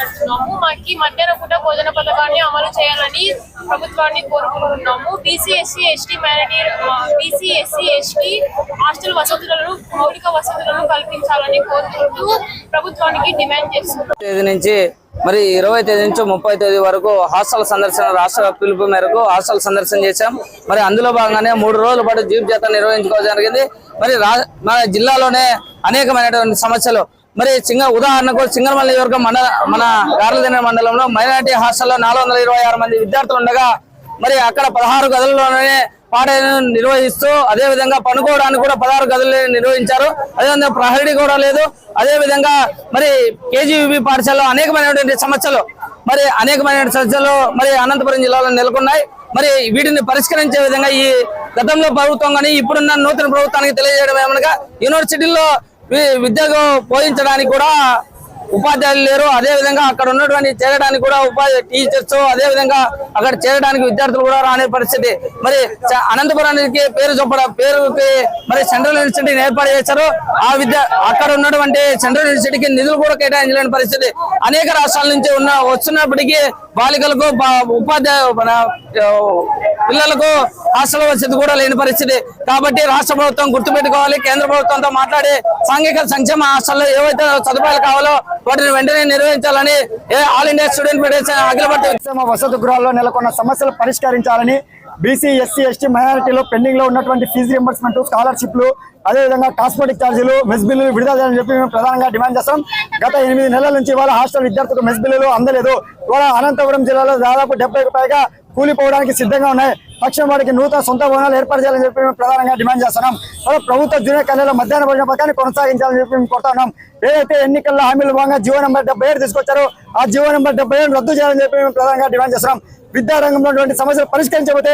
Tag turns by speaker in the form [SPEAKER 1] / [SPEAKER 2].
[SPEAKER 1] చేస్తున్నాము. మాకి మధ్యాహ్న పూట భోజన పథకాన్ని అమలు చేయాలని ప్రభుత్వాన్ని కోరుకుంటున్నాము. బీసీ ఎస్సీ ఎస్టీ హాస్టల్ వసతులను మౌలిక వసతులను కల్పించాలని కోరుకుంటూ ప్రభుత్వానికి డిమాండ్ చేస్తున్నాము.
[SPEAKER 2] తేదీ నుంచి మరి 20 తేదీ నుంచి 30 తేదీ వరకు హాస్టల్ సందర్శన రాష్ట్ర పిలుపు మేరకు హాస్టల్ సందర్శన చేశాం. మరి అందులో భాగంగానే 3 రోజుల పాటు జీప్ జాతర నిర్వహించుకోవడం జరిగింది. మరి మన జిల్లాలోనే అనేకమైనటువంటి సమస్యలు మరి ఉదాహరణకు సింగరమల్లి నియోజకవర్గం మన గార్లదిన్నె మండలంలో మైనారిటీ హాస్టల్లో 426 మంది విద్యార్థులు ఉండగా మరి అక్కడ 16 గదుల్లోనే పాఠాలను నిర్వహిస్తూ అదే విధంగా పనుకోవడానికి కూడా 16 గదులు నిర్వహించారు. అదేవిధంగా ప్రహరీ కూడా లేదు. అదే విధంగా మరి కేజీబీ పాఠశాలలో అనేకమైనటువంటి సమస్యలు మరి అనంతపురం జిల్లాలో నెలకొన్నాయి. మరి వీటిని పరిష్కరించే విధంగా ఈ గతంలో ప్రభుత్వం కానీ ఇప్పుడున్న నూతన ప్రభుత్వానికి తెలియజేయడం ఏమనగా యూనివర్సిటీల్లో విద్యకు బోధించడానికి కూడా ఉపాధ్యాయులు లేరు. అదే విధంగా అక్కడ ఉన్నటువంటి చేరడానికి కూడా టీచర్స్ అదే విధంగా అక్కడ చేరడానికి విద్యార్థులు కూడా రాని పరిస్థితి. మరి అనంతపురానికి పేరుకి మరి సెంట్రల్ యూనివర్సిటీని ఏర్పాటు చేశారు. అక్కడ ఉన్నటువంటి సెంట్రల్ యూనివర్సిటీకి నిధులు కూడా కేటాయించలేని పరిస్థితి. అనేక రాష్ట్రాల నుంచి వస్తున్నప్పటికీ బాలికలకు పిల్లలకు హాస్టల్ వసతి కూడా లేని పరిస్థితి. కాబట్టి రాష్ట్ర ప్రభుత్వం గుర్తుపెట్టుకోవాలి. కేంద్ర ప్రభుత్వంతో మాట్లాడి సాంఘిక సంక్షేమ హాస్టల్లో ఏవైతే సదుపాయాలు కావాలో వాటిని వెంటనే నిర్వహించాలని ఆల్ ఇండియా స్టూడెంట్ ఫెడరేషన్ అఖిల భారత
[SPEAKER 3] వసతి గృహాల్లో నెలకొన్న సమస్యలు పరిష్కరించాలని బీసీ ఎస్సీ ఎస్టీ మైనారిటీలో పెండింగ్ లో ఉన్నటువంటి ఫీజు రింబర్స్మెంట్, స్కాలర్షిప్లు, అదేవిధంగా కాస్మెటిక్ ఛార్జీలు, మెస్ బిల్లులు విడుదల చేయాలని చెప్పి మేము ప్రధానంగా డిమాండ్ చేస్తాం. గత 8 నెలల నుంచి ఇవాళ హాస్టల్ విద్యార్థులకు మెస్ బిల్లులు అందలేదు. ఇవాళ అనంతపురం జిల్లాలో దాదాపు 70కు పైగా కూలిపోవడానికి సిద్ధంగా ఉన్నాయి. తక్షణం వారికి నూతన సొంత భవనాలు ఏర్పాటు చేయాలని చెప్పి మేము ప్రధానంగా డిమాండ్ చేస్తున్నాం. ప్రభుత్వ జూనియర్ కళాశాల మధ్యాహ్న భోజన పథకాన్ని కొనసాగించాలని చెప్పి మేము కోరుతున్నాం. ఏదైతే ఎన్నికల్లో హామీలు భాగంగా జీవో నెంబర్ 77 తీసుకొచ్చారో ఆ జీవో నెంబర్ 77 రద్దు చేయాలని చెప్పి మేము ప్రధానంగా డిమాండ్ చేస్తున్నాం. విద్యారంగంలో సమస్యలు పరిష్కరించకపోతే